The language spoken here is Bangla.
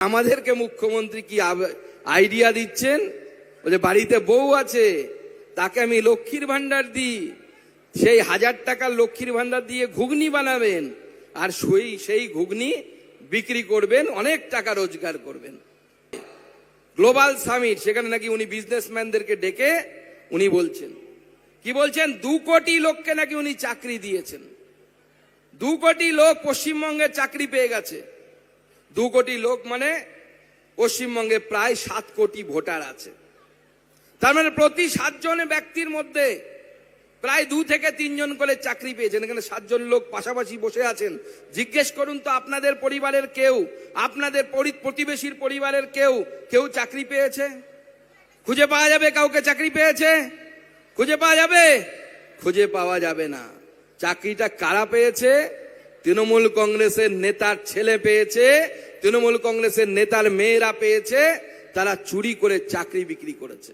আমাদেরকে মুখ্যমন্ত্রী কি আইডিয়া দিচ্ছেন, যে বাড়িতে বউ আছে তাকে আমি লক্ষ্মীর ভান্ডার দিই, সেই 1000 টাকার লক্ষ্মীর ভান্ডার দিয়ে ঘুগনি বানাবেন আর সেই ঘুগনি বিক্রি করবেন, অনেক টাকা রোজগার করবেন। গ্লোবাল সামিট, সেখানে নাকি উনি বিজনেসম্যানদেরকে ডেকে উনি বলছেন, কি বলছেন, 2 কোটি লোককে নাকি উনি চাকরি দিয়েছেন। 2 কোটি লোক পশ্চিমবঙ্গে চাকরি পেয়ে গেছে। 2 কোটি লোক মানে পশ্চিমবঙ্গে প্রায় 7 কোটি ভোটার আছে। তার মানে প্রতি 7 জন ব্যক্তির মধ্যে প্রায় 2 থেকে 3 জন করে চাকরি পেয়েছেন। এখানে 7 জন লোক পাশাপাশি বসে আছেন। জিজ্ঞেস করুন তো আপনাদের পরিবারের কেউ, আপনাদের প্রতিবেশীর পরিবারের কেউ চাকরি পেয়েছে? খুঁজে পাওয়া যাবে কাউকে চাকরি পেয়েছে? খুঁজে পাওয়া যাবে? খুঁজে পাওয়া যাবে না। চাকরিটা কারা পেয়েছে? তৃণমূল কংগ্রেসের নেতার ছেলে পেয়েছে, তৃণমূল কংগ্রেসের নেতার মেয়েরা পেয়েছে। তারা চুরি করে চাকরি বিক্রি করেছে।